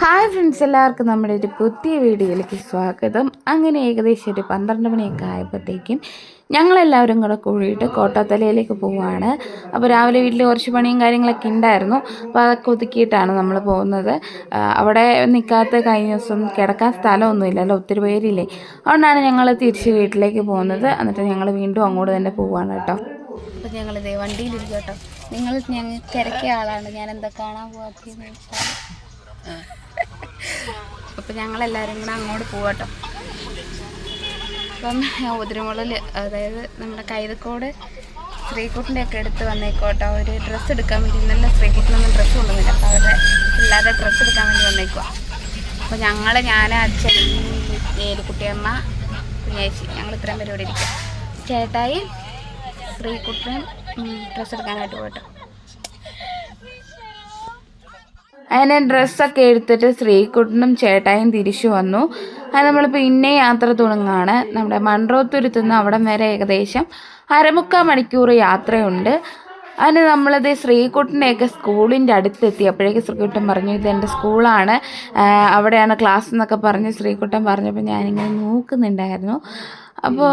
Hi friends, എല്ലാവർക്കും നമ്മുടെ ഒരു പുതിയ വീഡിയോയിലേക്ക് സ്വാഗതം. അങ്ങനെ ഏകദേശം ഒരു 12 മണിയൊക്കെ ആയപ്പോഴത്തേക്കും ഞങ്ങളെല്ലാവരും കൂടെ കൂടിയിട്ട് കോട്ടാത്തലയിലേക്ക് പോവുകയാണ്. അപ്പോൾ രാവിലെ വീട്ടിൽ കുറച്ച് പണിയും കാര്യങ്ങളൊക്കെ ഉണ്ടായിരുന്നു. അപ്പോൾ അതൊക്കെ ഒതുക്കിയിട്ടാണ് നമ്മൾ പോകുന്നത്. അവിടെ നിൽക്കാത്ത കഴിഞ്ഞ ദിവസം കിടക്കാൻ സ്ഥലമൊന്നുമില്ലല്ലോ, ഒത്തിരി പേരില്ലേ. അതുകൊണ്ടാണ് ഞങ്ങൾ തിരിച്ച് വീട്ടിലേക്ക് പോകുന്നത്. എന്നിട്ട് ഞങ്ങൾ വീണ്ടും അങ്ങോട്ട് തന്നെ പോവുകയാണ് കേട്ടോ. അപ്പോൾ ഞങ്ങളിതേ വണ്ടിയിലിരിക്കും കേട്ടോ. ഞങ്ങൾ തിരക്കിയ ആളാണ്, ഞാൻ എന്താ കാണാൻ പോകാത്തതെന്ന് വെച്ചാൽ. അപ്പം ഞങ്ങളെല്ലാവരും കൂടെ അങ്ങോട്ട് പോവാട്ടോ. അപ്പം ഉതിരമുള്ളിൽ, അതായത് നമ്മുടെ കൈതക്കോട് ശ്രീകുട്ടിൻ്റെ ഒക്കെ എടുത്ത് വന്നേക്കോട്ടോ. ഒരു ഡ്രസ്സ് എടുക്കാൻ വേണ്ടി. ഇന്നലെ ശ്രീകുട്ടിനൊന്നും ഡ്രസ്സ് കൊണ്ടുവന്നില്ല, അപ്പോൾ അവരുടെ പിള്ളേരുടെ ഡ്രസ്സ് എടുക്കാൻ വേണ്ടി വന്നേക്കുക. അപ്പോൾ ഞാൻ അച്ഛൻ, ഏലിക്കുട്ടിയമ്മ, കുഞ്ഞേച്ചി, ഞങ്ങൾ ഇത്രയും പേര് ഇവിടെ ഇരിക്കും. ചേട്ടായി ശ്രീകുട്ടൻ ഡ്രസ്സ് എടുക്കാനായിട്ട് പോട്ടോ. അങ്ങനെ ഡ്രസ്സൊക്കെ എടുത്തിട്ട് ശ്രീകുട്ടനും ചേട്ടായും തിരിച്ചു വന്നു. അത് നമ്മൾ പിന്നെ യാത്ര തുടങ്ങുകയാണ്. നമ്മുടെ മൺറോത്തുരുത്തു നിന്ന് അവിടം വരെ ഏകദേശം 1/4 മണിക്കൂർ യാത്രയുണ്ട്. അതിന് നമ്മളത് ശ്രീകുട്ടനെയൊക്കെ സ്കൂളിൻ്റെ അടുത്തെത്തിയപ്പോഴേക്ക് ശ്രീകുട്ടൻ പറഞ്ഞു, ഇതെൻ്റെ സ്കൂളാണ്, അവിടെയാണ് ക്ലാസ് എന്നൊക്കെ പറഞ്ഞ് ശ്രീകുട്ടൻ പറഞ്ഞപ്പോൾ ഞാനിങ്ങനെ നോക്കുന്നുണ്ടായിരുന്നു. അപ്പോൾ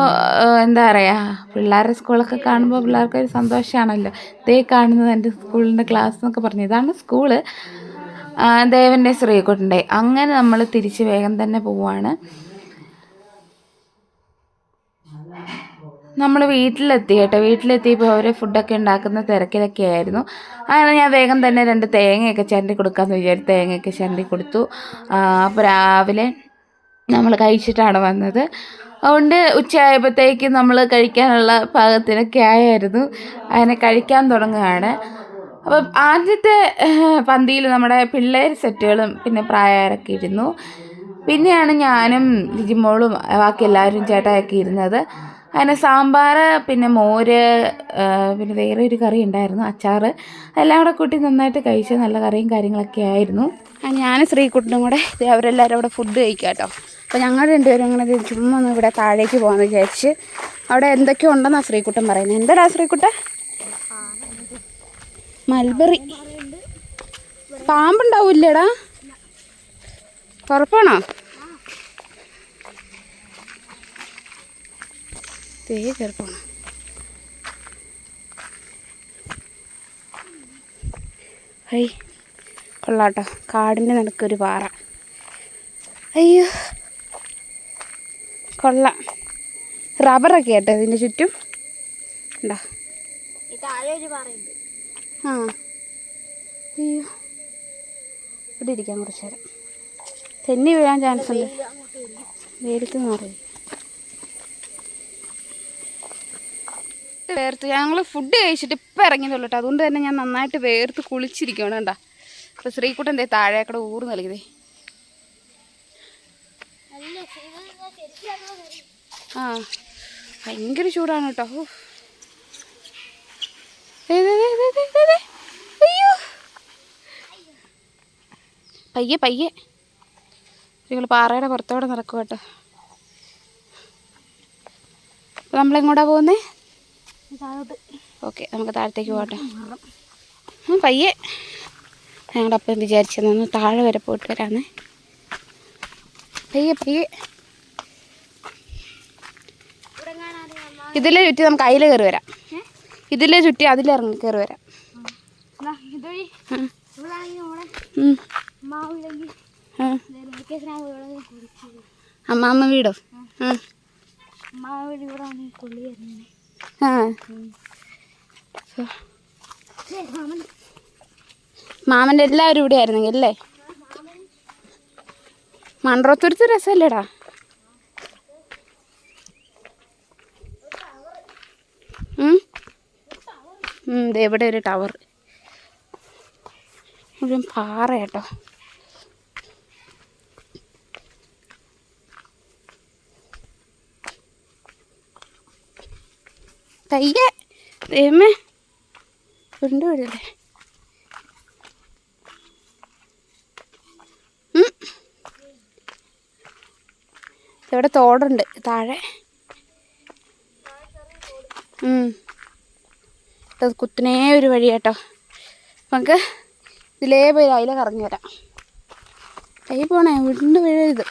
എന്താ പറയുക, പിള്ളേരുടെ സ്കൂളൊക്കെ കാണുമ്പോൾ പിള്ളേർക്കൊരു സന്തോഷമാണല്ലോ. ഇതേ കാണുന്നത് എൻ്റെ സ്കൂളിൻ്റെ ക്ലാസ് എന്നൊക്കെ പറഞ്ഞു. ഇതാണ് സ്കൂള്, ദേവൻ്റെ ശ്രീകുട്ടൻ്റെ. അങ്ങനെ നമ്മൾ തിരിച്ച് വേഗം തന്നെ പോവുകയാണ്. നമ്മൾ വീട്ടിലെത്തി കേട്ടോ. വീട്ടിലെത്തിയപ്പോൾ അവർ ഫുഡൊക്കെ ഉണ്ടാക്കുന്ന തിരക്കിലൊക്കെ ആയിരുന്നു. അങ്ങനെ ഞാൻ വേഗം തന്നെ 2 തേങ്ങയൊക്കെ ചിരണ്ടി കൊടുക്കാമെന്ന് വിചാരിച്ചു. തേങ്ങയൊക്കെ ചിരണ്ടി കൊടുത്തു. അപ്പോൾ രാവിലെ നമ്മൾ കഴിച്ചിട്ടാണ് വന്നത്. അതുകൊണ്ട് ഉച്ചയായപ്പോഴത്തേക്ക് നമ്മൾ കഴിക്കാനുള്ള പാകത്തിനൊക്കെ ആയിരുന്നു. അങ്ങനെ കഴിക്കാൻ തുടങ്ങുകയാണ്. അപ്പം ആദ്യത്തെ പന്തിയിൽ നമ്മുടെ പിള്ളേർ സെറ്റുകളും പിന്നെ പ്രായമായവരൊക്കെ ഇരുന്നു. പിന്നെയാണ് ഞാനും ലിജിമോളും ബാക്കി എല്ലാവരും ചേട്ടായൊക്കെ ഇരുന്നത്. അതിന് സാമ്പാർ, പിന്നെ മോര്, പിന്നെ വേറെ ഒരു കറി ഉണ്ടായിരുന്നു, അച്ചാർ. എല്ലാം കൂടെ കൂട്ടി നന്നായിട്ട് കഴിച്ച് നല്ല കറിയും കാര്യങ്ങളൊക്കെ ആയിരുന്നു. ഞാൻ ശ്രീകുട്ടനും കൂടെ അവരെല്ലാവരും അവിടെ ഫുഡ് കഴിക്കാം കേട്ടോ. അപ്പോൾ ഞങ്ങൾ രണ്ടുപേരും അങ്ങനെ ചുമ്മാ ഒന്ന് ഇവിടെ താഴേക്ക് പോകാമെന്ന് വിചാരിച്ച്. അവിടെ എന്തൊക്കെയോ ഉണ്ടെന്നാണ് ശ്രീകുട്ടൻ പറയുന്നത്. എന്താടാ ശ്രീകുട്ട? മൽബറി പാമ്പുണ്ടാവില്ലേടാ? ഉറപ്പാണോ? ചെറുപ്പാണ്. ഹൈ, കൊള്ളാട്ടോ. കാടിൻ്റെ നടുക്കൊരു പാറ. അയ്യോ, കൊള്ളാം. റബ്ബറൊക്കെ കേട്ടോ ഇതിൻ്റെ ചുറ്റും ഉണ്ടോ? ആ, അയ്യോ, ഇവിടെ ഇരിക്കാം കുറച്ച് നേരം. തെന്നി വീഴാൻ ചാൻസ് ഉണ്ട്, വെയിലത്ത് മാറി. വേർത്ത് ഞങ്ങൾ ഫുഡ് കഴിച്ചിട്ട് ഇപ്പം ഇറങ്ങിയതുള്ളൂ കേട്ടോ. അതുകൊണ്ട് തന്നെ ഞാൻ നന്നായിട്ട് വേർത്ത് കുളിച്ചിരിക്കുകയാണ് കേട്ടോ. അപ്പോൾ ശ്രീകുട്ടൻ എന്തേ താഴേക്കടെ ഊറ് നൽകിയതേ. ആ, ഭയങ്കര ചൂടാണ് കേട്ടോ. അയ്യോ, പയ്യെ പയ്യെ നിങ്ങൾ പാറയുടെ പുറത്തോടെ നടക്കുക കേട്ടോ. അപ്പോൾ നമ്മളെങ്ങോട്ടാണ് പോകുന്നത്? ഓക്കെ, നമുക്ക് താഴത്തേക്ക് പോകട്ടെ. പയ്യെ. ഞങ്ങളുടെ അപ്പം വിചാരിച്ചതൊന്ന് താഴെ വരെ പോയിട്ട് വരാമെന്നേ. പയ്യെ പയ്യെ. ഇതിലെ ചുറ്റി നമുക്ക് അതിൽ കയറി വരാം. ഇതിലെ ചുറ്റി അതിലിറങ്ങി കയറി വരാം. അമ്മാമ്മ വീടോ? ആ, മാമൻ്റെ എല്ലാവരും ഇവിടെ ആയിരുന്നെങ്കിൽ അല്ലേ? മൺറോത്തുരുത്ത് രസമല്ലേടാ? ഇവിടെ ഒരു ടവർ, മുഴുവൻ പാറ കേട്ടോ. തയ്യേ ദൈവമേ, ഉരുണ്ട് വീഴല്ലേ. ഇവിടെ തോടുണ്ട് താഴെ. കുത്തനേ ഒരു വഴി കേട്ടോ. നമുക്ക് ഇതിലേ പോയി അതിലെ കറങ്ങി വരാം. കൈ പോണേ, ഉരുണ്ട് വീഴരുത്.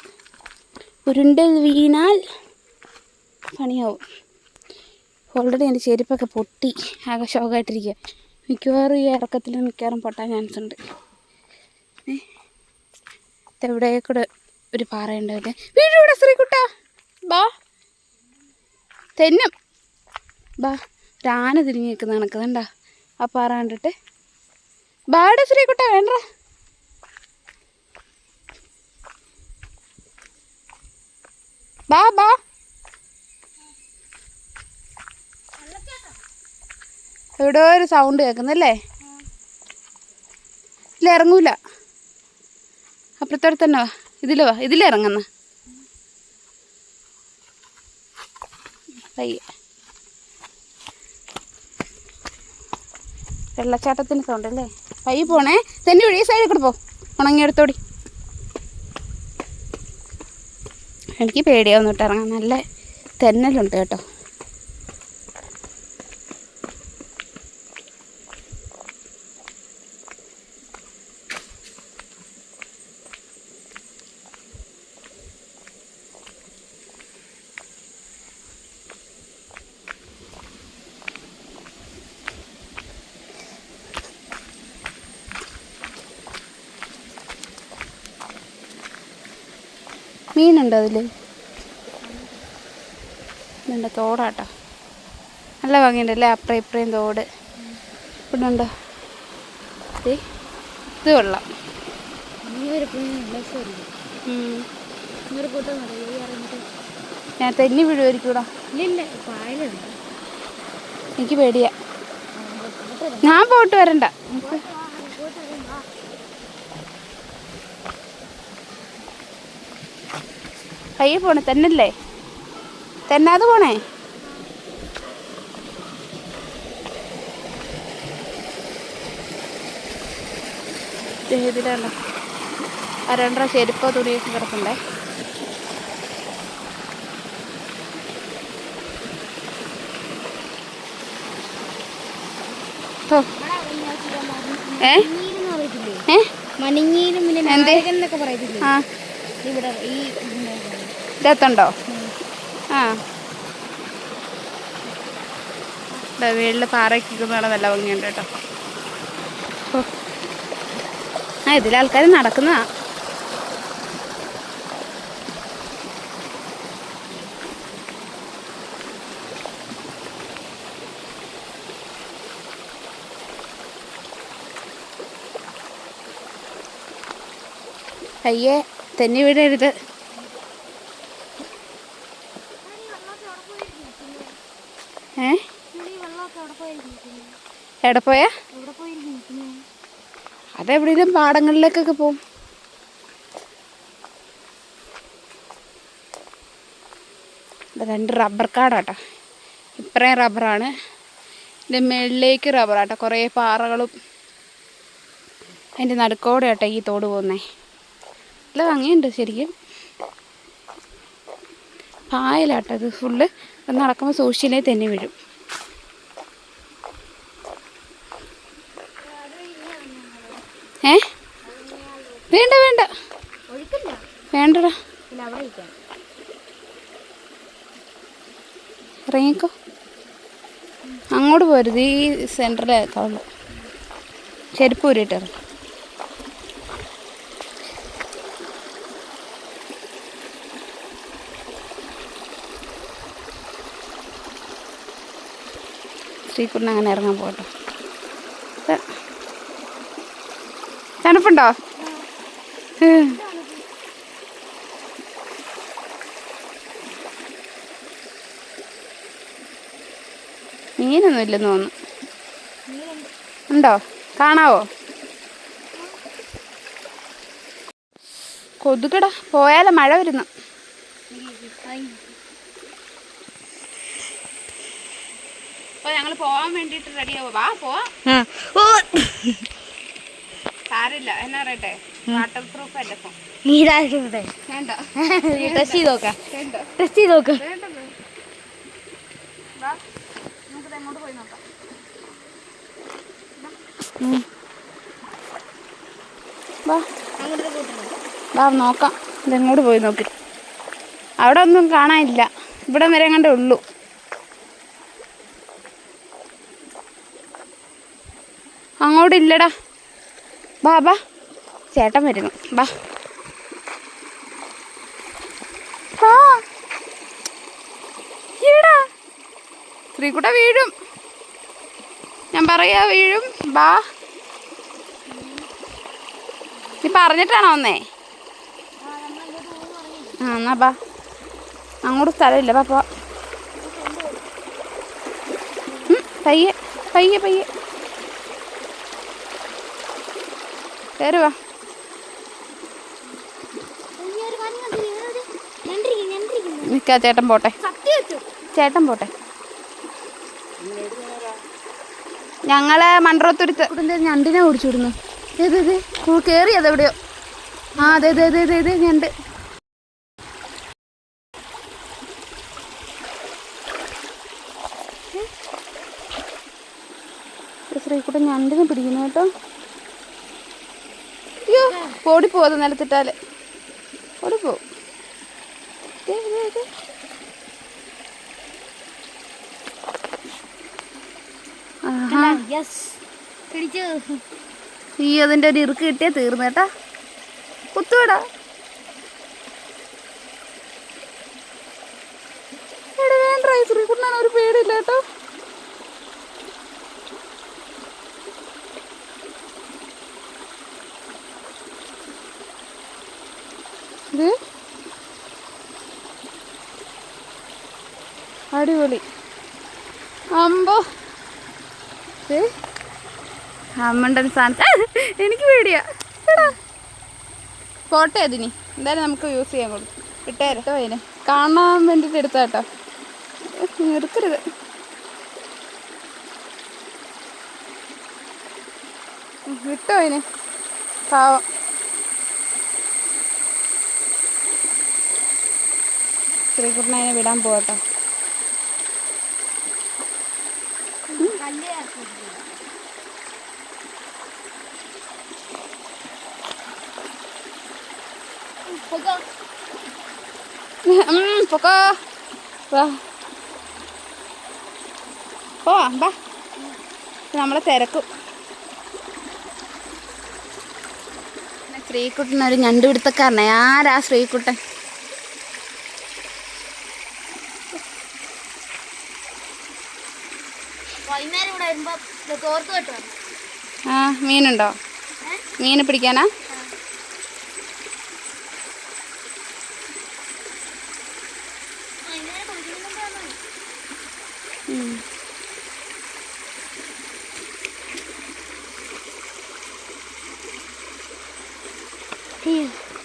ഉരുണ്ട് വീണാൽ പണിയാവും. ഓൾറെഡി എൻ്റെ ചെരുപ്പൊക്കെ പൊട്ടി ആകെ ഷോക്കായിട്ടിരിക്കുക. മിക്കവാറും ഈ ഇറക്കത്തിൽ പൊട്ടാൻ ചാൻസ് ഉണ്ട്. ഇതെവിടെ കൂടെ ഒരു പാറയുണ്ടാവില്ലേ. വീടിവിടെ ശ്രീകുട്ട ബാ, തെന്നും ബാ. ഒരാന തിരിഞ്ഞ് നിൽക്കുന്ന കണക്ക് കണ്ടാ ആ പാറ കണ്ടിട്ട്. ബാടെ ശ്രീകുട്ട വേണ്ട. ബാ ബാ. എവിടെയോ ഒരു സൗണ്ട് കേൾക്കുന്നല്ലേ. ഇതിലിറങ്ങൂല, അപ്പുറത്തോടെ തന്നെ വാ. വാ, ഇതിലിറങ്ങുന്ന പയ്യെ. വെള്ളച്ചാട്ടത്തിന് സൗണ്ട് അല്ലേ. പയ്യെ പോണേ. തന്നെ ഒഴി സൈഡിൽ കൂടെ പോ. ഉണങ്ങിയെടുത്തോടി. എനിക്ക് പേടിയാവുന്നിട്ട് ഇറങ്ങാൻ. നല്ല തെന്നലുണ്ട് കേട്ടോ. മീനുണ്ടോ അതിൽ? ഇതുണ്ട്, തോടാട്ടോ. നല്ല ഭംഗിയുണ്ടല്ലേ, അപ്പുറം ഇപ്പുറയും തോട്. ഇവിടെ ഉണ്ടോ? ഇത് കൊള്ളാം. ഞാൻ തെന്നി വീഴുമായിരിക്കൂടാ. എനിക്ക് പേടിയാ. ഞാൻ പോയിട്ട് വരണ്ട. കയ്യിൽ പോണേ. തന്നല്ലേ, തെന്നാതെ പോണേ. ഇതിലാണോ അരണ്ടര ചെരുപ്പോ തുണിയൊക്കെ കിടക്കണ്ടേ. ഇതത്തുണ്ടോ? ആ, വീട്ടിൽ പാറയ്ക്കുന്ന നല്ല ഭംഗിയുണ്ട് കേട്ടോ. ആ, ഇതിലാൾക്കാർ നടക്കുന്നതാ. അയ്യേ, തെന്നി വീടരുത്. എവിടെ പോയാ? അതെവിടെയും പാടങ്ങളിലേക്കൊക്കെ പോവും. രണ്ട് റബ്ബർ കാടാട്ടോ. ഇപ്പറേം റബ്ബറാണ്, ഇതിൻ്റെ മുകളിലേക്ക് റബ്ബറാട്ടോ. കുറേ പാറകളും അതിൻ്റെ നടുക്കോടെ ആട്ടോ ഈ തോട് പോകുന്നേ. നല്ല ഭംഗിയുണ്ട് ശരിക്കും. പായലാട്ടോ ഇത് ഫുള്ള്. നടക്കുമ്പോൾ സൂക്ഷിച്ചില്ലേ തെന്നി വീഴും. വേണ്ട വേണ്ട വേണ്ടടാ, ഇറങ്ങിക്കോ. അങ്ങോട്ട് പോരുത്, ഈ സെൻറ്ററിലേക്കുള്ള ചെരുപ്പ് ഊരിയിട്ടറി. ശ്രീകുട്ടൻ അങ്ങനെ ഇറങ്ങാൻ പോകട്ടോ. തണുപ്പുണ്ടോ? മീനൊന്നും ഇല്ലെന്ന് തോന്നുന്നു. ഉണ്ടോ? കാണാവോ? കൊതുകടാ, പോയാലോ മഴ വരുന്നു. അപ്പോൾ ഞങ്ങൾ പോകാൻ വേണ്ടിയിട്ട് റെഡിയാവും. വാ പോവാം. സാരില്ല, എന്നാ പറയട്ടെ, വാട്ടർ പ്രൂഫ് അല്ല ഫോൺ. വേണ്ട, ടെസ്റ്റ് ചെയ്ത് നോക്കാം. ടെസ്റ്റ് ചെയ്ത് നോക്കാം. നമുക്ക് എങ്ങോട്ട് പോയി നോക്കാം. വാ, അങ്ങോട്ട് പോയിട്ട് വാ നോക്കാം. ഇതെങ്ങോട്ട് പോയി നോക്കി. അവിടെ ഒന്നും കാണാനില്ല. ഇവിടെ വരെ കണ്ടേ ഉള്ളൂ. അങ്ങോട്ടില്ലടാ. ബാ ബാ, ചേട്ടൻ വരുന്നു. ബാ ഈടാ. ശ്രീകുട്ട വീഴും, ഞാൻ പറയാ വീഴും. ബാ, നീ പറഞ്ഞിട്ടാണോ വന്നേ? ആ എന്നാ ബാ. അങ്ങോട്ട് സ്ഥലമില്ല. പാപ്പ പയ്യെ പയ്യെ പയ്യെ കയറുവാ. നിൽക്കാ, ചേട്ടൻ പോട്ടെ. ചേട്ടൻ പോട്ടെ. ഞങ്ങള് മൺട്രോത്തുരുത്ത് ഞണ്ടിനെ ഓടിച്ചുവിടുന്നു. കയറി അതെവിടെയോ. ആ അതെ അതെ അതെ അതെ അതെ ഞണ്ട്. ശ്രീകുട്ടൻ ഞണ്ടിനെ പിടിക്കുന്നു കേട്ടോ. അയ്യോ, ഓടിപ്പോത് നിലത്തിട്ടാല് ഓടിപ്പോ. ഈ അതിൻ്റെ ഒരു ഇറുക്ക് കിട്ടിയാ തീർന്നു കേട്ടാ. കുത്തുവിടാ. വേണ്ട, ശ്രീകുട്ടനാണ് ഒരു പേടിയില്ല കേട്ടോ. അടിപൊളി. അമ്പോ അമ്മൻ്റെ സാധനം എനിക്ക് പേടിയാ. പോട്ടെ അതിന് എന്തായാലും നമുക്ക് യൂസ് ചെയ്യാൻ കൊടുക്കും. ഇട്ടേരട്ടോ അതിന് കാണാൻ വേണ്ടിയിട്ട് എടുത്താ കേട്ടോ. എടുക്കരുത്. വിട്ടോ അതിന്, പാവം. ശ്രീകുട്ടനെ അതിനെ വിടാൻ പോകട്ടോ. പൊക്കോ പോവാ. ബാ, നമ്മളെ തിരക്കും. ശ്രീകുട്ടനൊരു ഞണ്ട് പിടുത്തക്കാരനെ. ആരാ ശ്രീകുട്ടൻ? ആ മീനുണ്ടോ? മീന് പിടിക്കാനാ?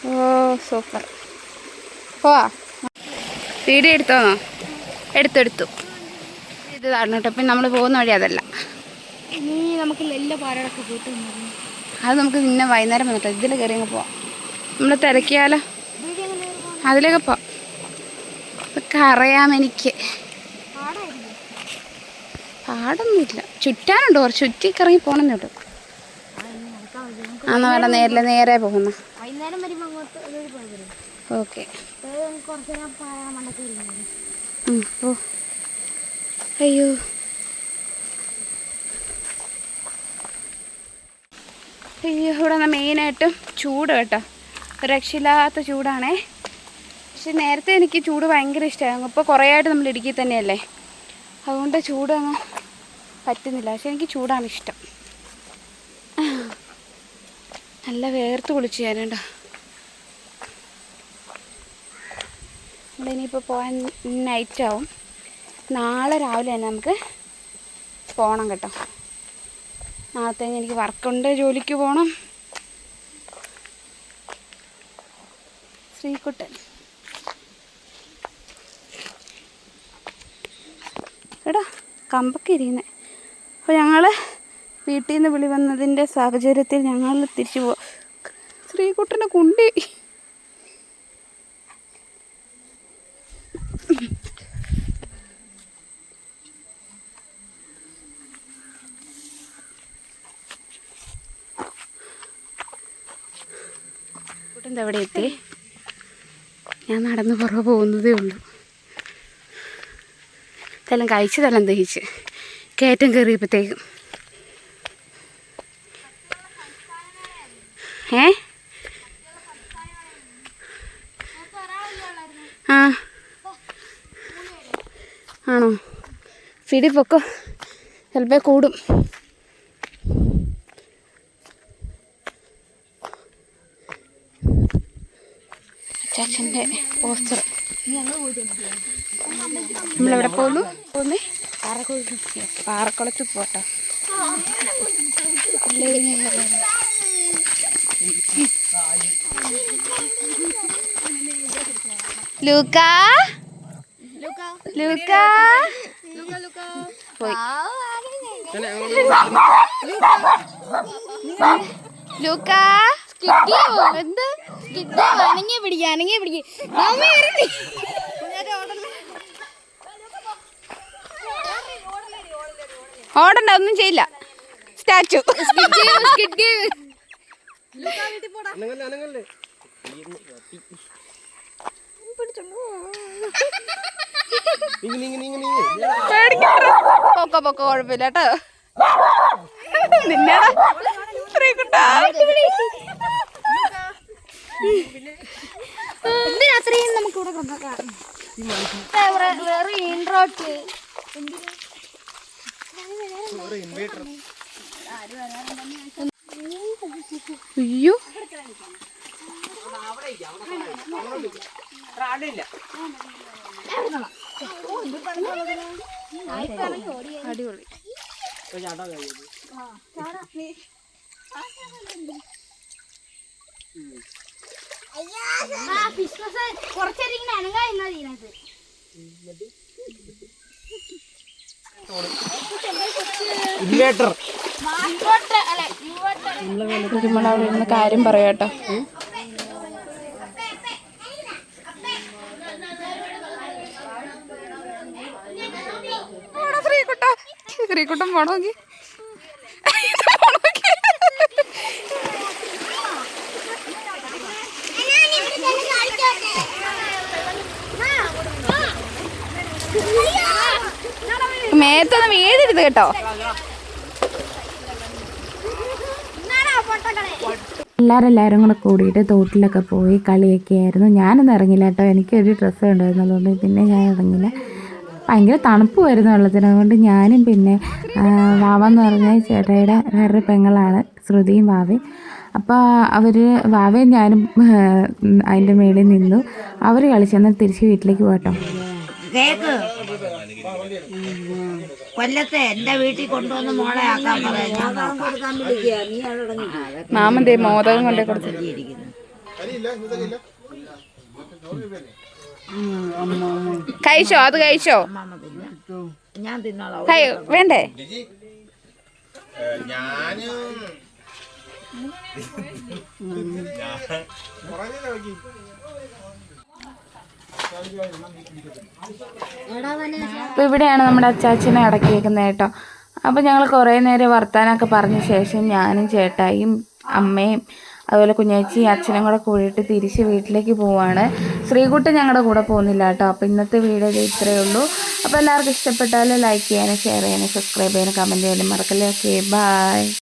ഓ സൂപ്പർ. പോവാ. വീഡിയോ എടുത്തോന്നോ? എടുത്തു. ഇത് താഴ്ന്നു കേട്ടോ. പിന്നെ നമ്മൾ പോകുന്ന വഴി അതല്ല. നമുക്ക് എല്ലാ പാറകളൊക്കെ പോയിട്ട് അത് നമുക്ക് ഇന്ന വൈകുന്നേരം വന്നിട്ടോ. ഇതിൽ കയറി അങ്ങ് പോവാം. നമ്മൾ തിരക്കിയാലോ? അതിലൊക്കെ പോവാം. ഇതൊക്കെ അറിയാം എനിക്ക്. പാടൊന്നുമില്ല, ചുറ്റാനുണ്ട്. കുറച്ച് ചുറ്റിക്കിറങ്ങി പോകണം കേട്ടോ. ആന്ന് വേണ്ട, നേരെ പോകുന്ന. ഓക്കെ. അയ്യോ, ഇവിടെ നിന്ന് മെയിനായിട്ടും ചൂട് കേട്ടോ. രക്ഷയില്ലാത്ത ചൂടാണേ. പക്ഷെ നേരത്തെ എനിക്ക് ചൂട് ഭയങ്കര ഇഷ്ടമായിരുന്നു. ഇപ്പോൾ കുറേ ആയിട്ട് നമ്മൾ ഇടുക്കി തന്നെയല്ലേ, അതുകൊണ്ട് ചൂട് അങ്ങ് പറ്റുന്നില്ല. പക്ഷെ എനിക്ക് ചൂടാണ് ഇഷ്ടം. നല്ല വേർത്ത് കുളിച്ച് ഞാനുണ്ടോ. ഇവിടെ ഇനിയിപ്പോൾ പോകാൻ നൈറ്റാവും. നാളെ രാവിലെ തന്നെ നമുക്ക് പോകണം കേട്ടോ. നാളത്തേക്ക് എനിക്ക് വർക്കുണ്ട്, ജോലിക്ക് പോകണം. ശ്രീകുട്ടൻ എടാ കമ്പൊക്കെ ഇരിക്കുന്നത്. അപ്പോൾ ഞങ്ങൾ വീട്ടിൽ നിന്ന് വിളി വന്നതിൻ്റെ സാഹചര്യത്തിൽ ഞങ്ങൾ തിരിച്ചു പോവാം. ശ്രീകുട്ടനെ കുണ്ടി ഇതെവിടെ എത്തി? ഞാൻ നടന്ന് പുറകെ പോകുന്നതേ ഉള്ളൂ. ഇതെല്ലാം കഴിച്ചതെല്ലാം ദഹിച്ച് കയറ്റം കയറിയപ്പോഴത്തേക്കും. ആ ആണോ? ഫിടി പൊക്കോ, ചിലപ്പോൾ കൂടും. അച്ചാച്ചൻ്റെ പോസ്റ്റർ. നമ്മളെവിടെ പോകുന്നു? പാറക്കുളത്ത് പോട്ടോ. ലൂക്ക ലൂക്ക പോയി. ലൂക്ക എന്ത് അനങ്ങിയ പിടിക്കുക, അനങ്ങിയ പിടിക്കുക. ഓടണ്ട, ഒന്നും ചെയ്യില്ല. സ്റ്റാച്ചു പൊക്ക പൊക്ക, കുഴപ്പമില്ല കേട്ടോ. നിന്നടാ ശ്രീകുട്ടാ, അത്രയും നമുക്കിവിടെ കൊണ്ടുപോകാം. അയ്യോ അടിപൊളി. അവിടെ ഇരുന്ന് കാര്യം പറയാട്ടോ. ശ്രീകുട്ടം പോണോക്കി മേത്തൊന്നും വീഴരുത് കേട്ടോ. എല്ലാവരും കൂടെ കൂടിയിട്ട് തോട്ടിലൊക്കെ പോയി കളിയൊക്കെ ആയിരുന്നു. ഞാനൊന്നും ഇറങ്ങില്ല കേട്ടോ, എനിക്കൊരു ഡ്രസ്സ് ഉണ്ടായിരുന്നു, അതുകൊണ്ട് പിന്നെ ഞാൻ ഇറങ്ങില്ല. ഭയങ്കര തണുപ്പ് വരുന്ന വെള്ളത്തിന്. അതുകൊണ്ട് ഞാനും പിന്നെ വാവെന്ന് പറഞ്ഞാൽ ചേട്ടായിയുടെ വേറൊരു പെങ്ങളാണ്, ശ്രുതിയും വാവയും. അപ്പോൾ അവർ വാവയും ഞാനും അതിൻ്റെ മേളിൽ നിന്നു. അവർ കളിച്ചെന്നാൽ തിരിച്ച് വീട്ടിലേക്ക് പോകട്ടോ. കൊല്ലത്തെ എന്റെ വീട്ടിൽ കൊണ്ടുവന്ന് മോളെ ആക്കാൻ പറയാം. മാമന്റെ മോദകം കൊണ്ടേ കൊടുത്തു. കഴിച്ചോ? അത് കഴിച്ചോ? ഞാൻ തിന്നോളാം. വേണ്ടേ? അപ്പോൾ ഇവിടെയാണ് നമ്മുടെ അച്ചാച്ചനെ അടക്കിയേക്കുന്നത് കേട്ടോ. അപ്പോൾ ഞങ്ങൾ കുറേ നേരം വർത്താനമൊക്കെ പറഞ്ഞ ശേഷം ഞാനും ചേട്ടായിയും അമ്മയും അതുപോലെ കുഞ്ഞേച്ചിയും അച്ഛനും കൂടെ കൂടിയിട്ട് തിരിച്ച് വീട്ടിലേക്ക് പോവാണ്. ശ്രീകുട്ടൻ ഞങ്ങളുടെ കൂടെ പോകുന്നില്ല കേട്ടോ. അപ്പോൾ ഇന്നത്തെ വീഡിയോ ഇത്രയേ ഉള്ളൂ. അപ്പോൾ എല്ലാവർക്കും ഇഷ്ടപ്പെട്ടാൽ ലൈക്ക് ചെയ്യാനും ഷെയർ ചെയ്യാനും സബ്സ്ക്രൈബ് ചെയ്യാനും കമൻറ്റ് ചെയ്യാനും മറക്കല്ലേ. Okay, by.